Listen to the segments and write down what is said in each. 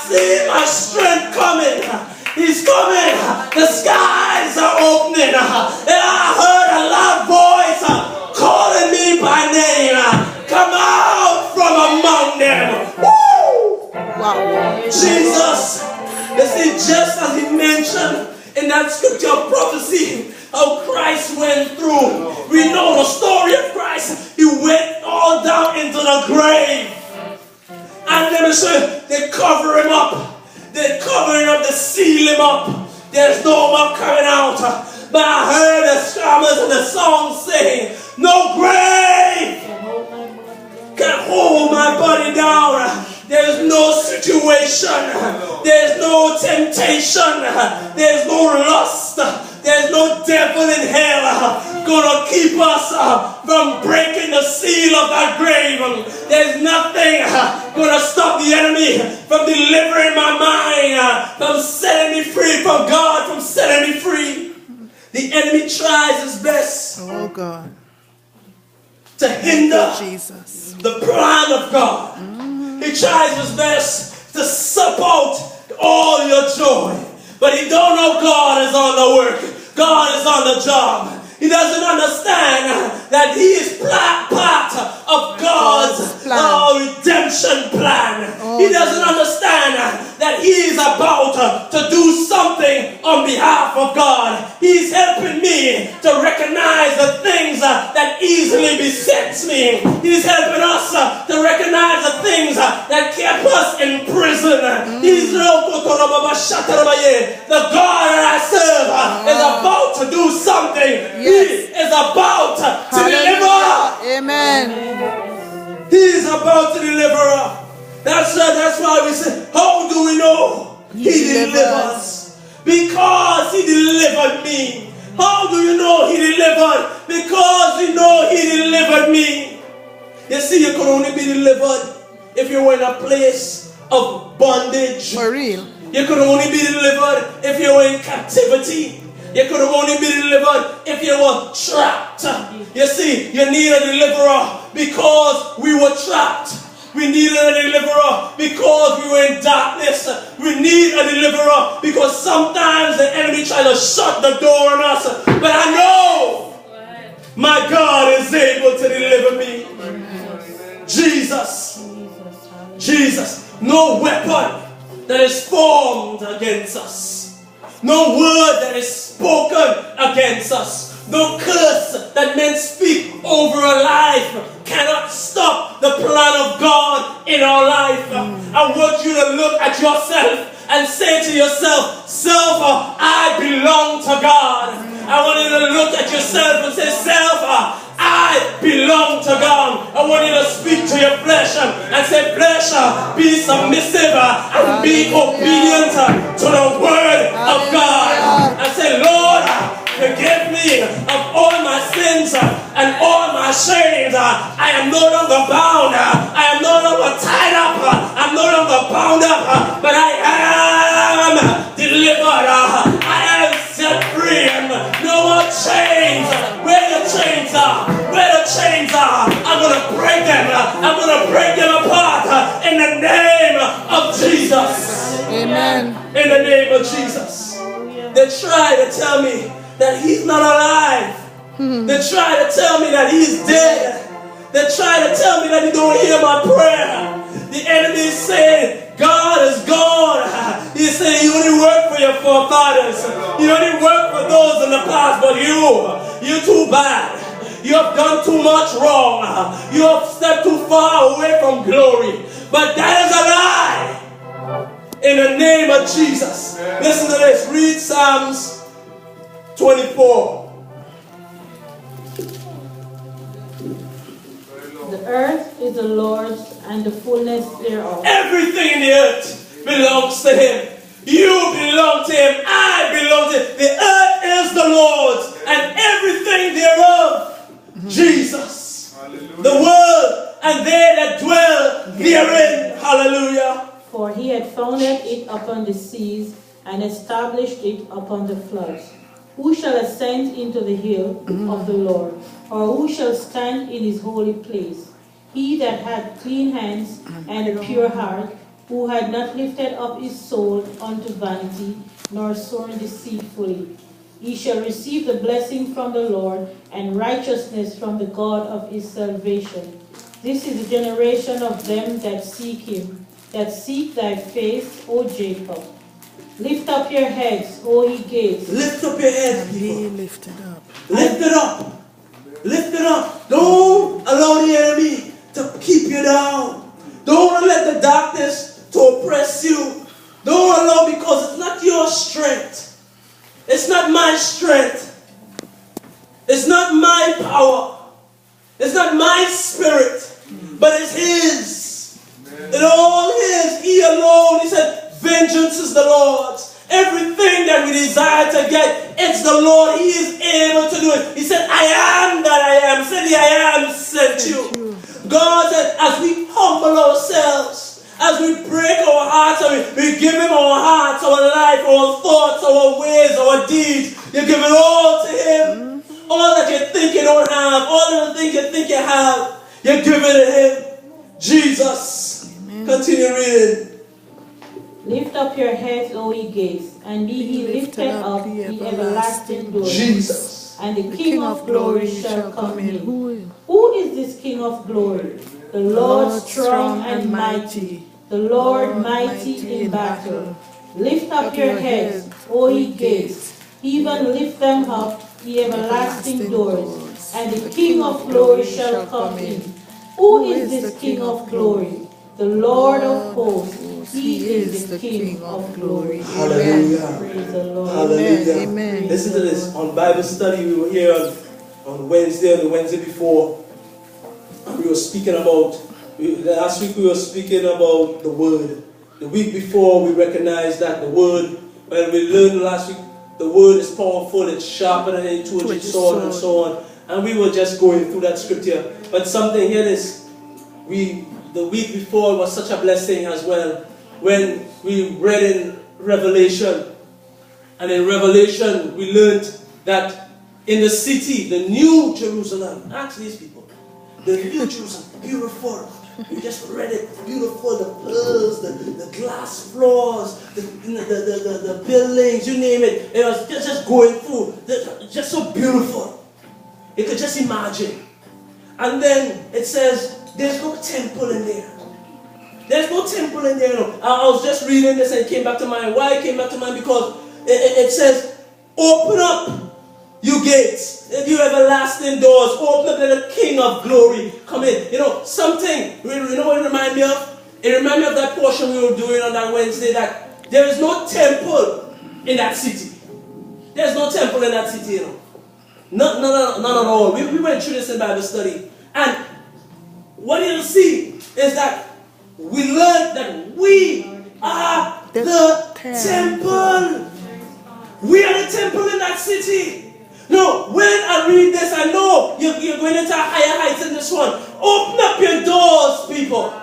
see my strength coming. He's coming. The skies are opening. And I heard a loud voice calling me by name. Come out from among them. Woo! Wow. Jesus. You see, just as he mentioned in that scripture of prophecy, how Christ went through. We know the story of Christ. He went all down into the grave. And they cover him up. They cover him up. They seal him up. There's no more coming out. But I heard the psalmist and the song saying, no grave can hold my body down. There's no situation. There's no temptation. There's no lust. There's no devil in hell gonna keep us from breaking the seal of that grave. There's nothing gonna stop the enemy from delivering my mind, from setting me free, from God, from setting me free. The enemy tries his best, Oh God, to hinder Jesus. the plan of God. He tries his best to suck out all your joy. But he don't know God is on the work. God is on the job. He doesn't understand that he is part of God's redemption plan. He doesn't understand that he is about to do something on behalf of God. He's helping me to recognize the things that easily besets me. He's helping us to recognize the things that kept us in prison. He's the God that I serve is about to do something. He is about to deliver. Amen. He is about to deliver. That's why we say, how do we know he delivers? Because he delivered me. How do you know he delivered? Because you know he delivered me. You see, you could only be delivered if you were in a place of bondage. For real. You could only be delivered if you were in captivity. You could only be delivered if you were trapped. You see, you need a deliverer because we were trapped. We needed a deliverer because we were in darkness. We need a deliverer because sometimes the enemy tries to shut the door on us. But I know my God is able to deliver me. Jesus. Jesus. No weapon that is formed against us. No word that is spoken against us. No curse that men speak over a life cannot stop the plan of God in our life. I want you to look at yourself and say to yourself, self, I belong to God. I want you to look at yourself and say, self, I belong to God. I want you to speak to your flesh and say, flesh, be submissive and be obedient to the word of God. And say, Lord, forgive me of all my sins and all my shames. I am no longer bound. I am no longer tied up. I'm no longer bound up. But I am delivered. I am set free. No more chains. Where the chains are. Where the chains are. I'm going to break them. I'm going to break them apart. In the name of Jesus. Amen. In the name of Jesus. They try to tell me that he's not alive. They try to tell me that he's dead. They try to tell me that he don't hear my prayer. The enemy is saying, God is gone. He's saying, you only work for your forefathers. You only work for those in the past, but you're too bad. You have done too much wrong. You have stepped too far away from glory. But that is a lie. In the name of Jesus. Listen to this. Read Psalms 24. The earth is the Lord's and the fullness thereof. Everything in the earth belongs to him. You belong to him. I belong to him. The earth is the Lord's and everything thereof. Jesus. Hallelujah. The world and they that dwell therein. Hallelujah. For he had founded it upon the seas and established it upon the floods. Who shall ascend into the hill of the Lord? Or who shall stand in his holy place? He that had clean hands and a pure heart, who had not lifted up his soul unto vanity, nor sworn deceitfully. He shall receive the blessing from the Lord, and righteousness from the God of his salvation. This is the generation of them that seek him, that seek thy face, O Jacob. Lift up your heads, O ye gates. Lift up your heads, And be people. lifted up. Lift it up. Lift it up. Don't allow the enemy to keep you down. Don't let the darkness to oppress you. Don't allow, because it's not your strength. It's not my strength. It's not my power. It's not my spirit. But it's his. It's all his. He alone. He said, vengeance is the Lord's. Everything that we desire to get, it's the Lord. He is able to do it. He said, I am that I am. Said the I am sent you. God said, as we humble ourselves, as we break our hearts, and we give him our hearts, our life, our thoughts, our ways, our deeds. You give it all to him. All that you think you don't have, all the things you think you have, you give it to him. Jesus. Amen. Continue reading. Lift up your heads, O ye gates, and be ye lifted up, ye everlasting doors. Jesus. And the King of glory shall come in. Who Who is this King of glory? The Lord strong and mighty, the Lord mighty in battle. Lift up your heads, O ye gates, even lift them up, ye everlasting doors, and the King of glory shall come in. Who is this King of glory? The Lord of hosts. He is the King of glory. Hallelujah. Praise the Lord. Hallelujah. Amen. Listen to this. On Bible study, we were here on Wednesday and the Wednesday before. And we were speaking about, last week we were speaking about the Word. The week before we recognized that the Word, when we learned last week, the Word is powerful, it's sharper than any two-edged sword and so on. And we were just going through that scripture. But something here is, the week before was such a blessing as well. When we read in Revelation, and in Revelation we learned that in the city, the New Jerusalem, ask these people, the New Jerusalem, beautiful. We just read it, beautiful, the pearls, the glass floors, the buildings, you name it. It was just going through, just so beautiful. You could just imagine. And then it says, there's no temple in there. There's no temple in there. No. I was just reading this and it came back to mind. Why it came back to mind? Because it says, open up, you gates, you everlasting doors. Open up, let the King of glory come in. You know, something, you know what it reminded me of? It reminded me of that portion we were doing on that Wednesday, that there is no temple in that city. There's no temple in that city, you know. None at all. We went through this in Bible study. And what you'll see is that we learned that we are the temple. We are the temple in that city. No, when I read this, I know you're going into higher heights in this one. Open up your doors, people.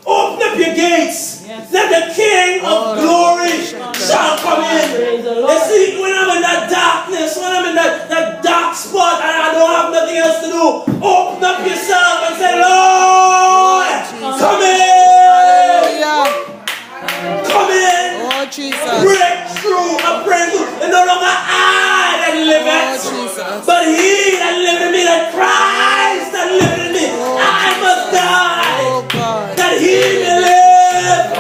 Open up your gates. Yes. Let the King of glory shall come in. You see, when I'm in that darkness, when I'm in that dark spot and I don't have nothing else to do, open up yourself and say, Lord, come in. Come in. Oh, Jesus. Breakthrough, a breakthrough. And no longer I that liveth, but he that liveth in me, that Christ that liveth in me. I must die, that he may live.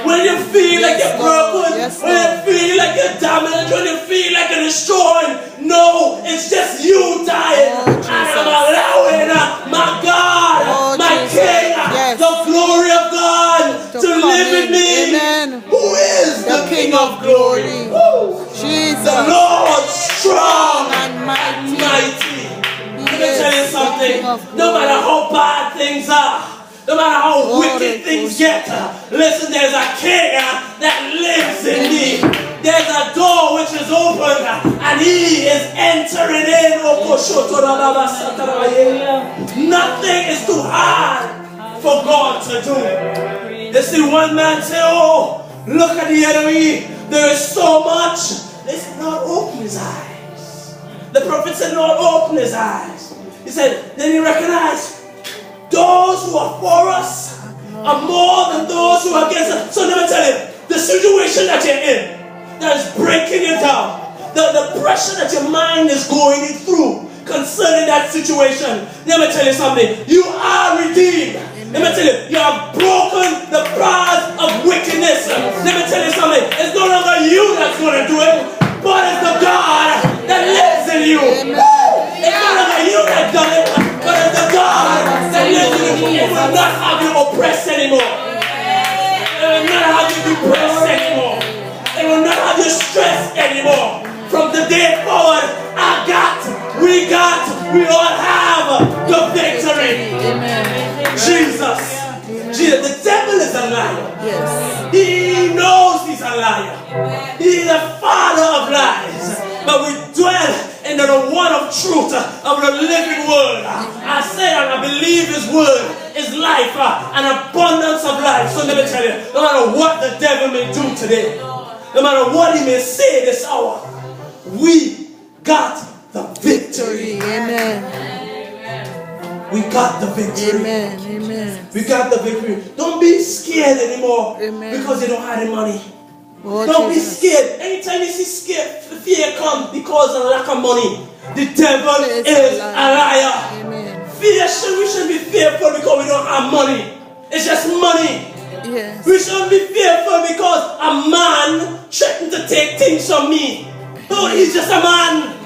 When you feel like you're broken, when you feel like you're damaged, when you feel like you're destroyed, no, it's just you dying. I am allowing my God, my King, the glory of God to live in me. Amen. Who is the King of glory? Jesus. The Lord strong And mighty. Let me tell you something. No matter how bad things are, no matter how wicked things get, listen, there's a King that lives in me. There's a door which is open and he is entering in. Nothing is too hard for God to do. You see one man say, oh, look at the enemy. There is so much. They said, Lord, open his eyes. The prophet said, Lord, open his eyes. He said, then he recognized those who are for us are more than those who are against us. So no in, that is breaking you down, the pressure that your mind is going through concerning that situation, let me tell you something. You are redeemed. Let me tell you, you have broken the bars of wickedness. Let me tell you something. It's no longer you that's going to do it, but it's the God that lives in you. It's no longer you that done it, but it's the God that lives in you. It will not have you oppressed anymore. It will not have you depressed anymore. It will not have you stressed anymore. From today forward, we all have the victory. Jesus. The devil is a liar. Yes. He knows he's a liar. He is the father of lies. But we dwell in the one of truth, of the living word. I say and I believe his word is life, an abundance of life. So let me tell you, no matter what the devil may do today, no matter what he may say this hour, we got the victory. Amen. We got the victory. Amen. Amen. We got the victory. Don't be scared anymore. Amen. Because you don't have the money. Oh, Don't Jesus. be scared. Anytime you see fear come because of lack of money, the devil is a liar. Amen. We shouldn't be fearful because we don't have money. It's just money. Yes. We shouldn't be fearful because a man threatened to take things from me. No, he's just a man.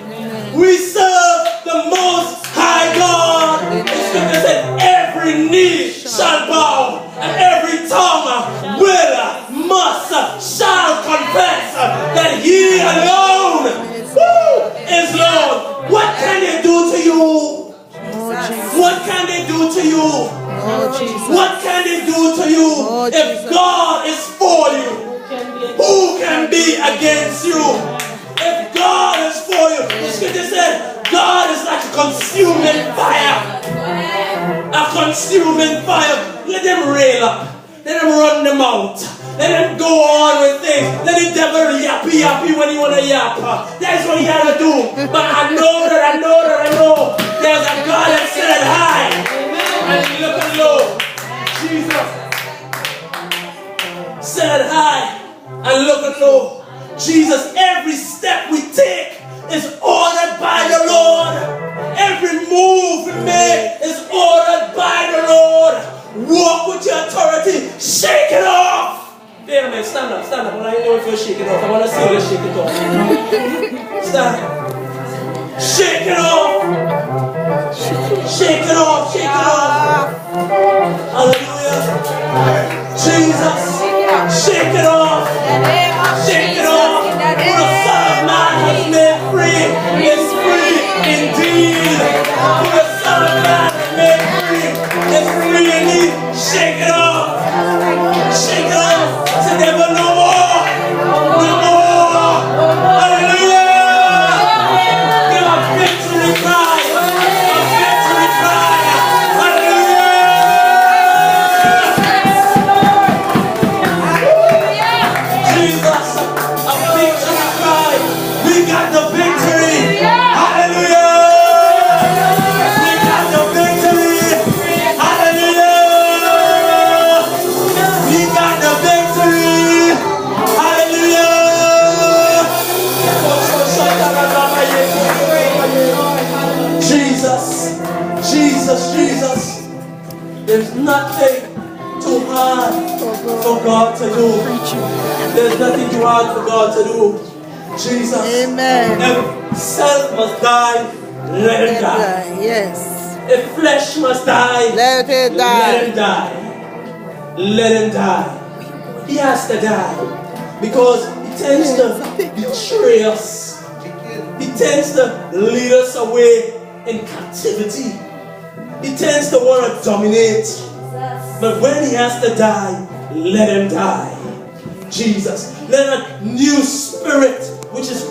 We serve the Most High God. The scripture said, every knee shall bow and every tongue will, must, shall confess that He alone is Lord. What can they do to you? Oh, Jesus. What can they do to you? Oh, Jesus. What can they do to you? Oh, If Jesus. God is for you, who can be against you? If God is for you, the scripture said, God is like a consuming fire. A consuming fire. Let them rail up. Let them run them out. Let them go on with things. Let the devil yappy when you want to yap. That's what you gotta do. But I know there's a God that said high and he looked low. Jesus said high and looked low. Jesus, every step we take is ordered by the Lord. Every move we make is ordered by the Lord. Walk with your authority. Shake it off. Wait a minute, stand up. I want to know if you shake it off. I want to see you shake it off. Stand. Shake it off. Shake it off. Shake it off. Hallelujah. Jesus. Shake it off. Shake it off. Who the Son of Man has made free is free indeed. Who the Son of Man has made free is free indeed. Shake it off. Shake it off. Say devil no more. No more. Hallelujah. Give a victory cry. A victory cry. Hallelujah. Jesus. A victory cry. We got the victory. Hallelujah. We got the victory. Hallelujah. We got the victory. Hallelujah. Jesus. Jesus. Jesus. There's nothing too hard for God to do. There's nothing too hard for God to do. Jesus. Amen. If self must die, let him die. Yes. If flesh must die, Let it let him die. die. Let him die. He has to die because he tends to betray us. He tends to lead us away in captivity. He tends to want to dominate. But when he has to die, let him die. Jesus. Let a new spirit, which is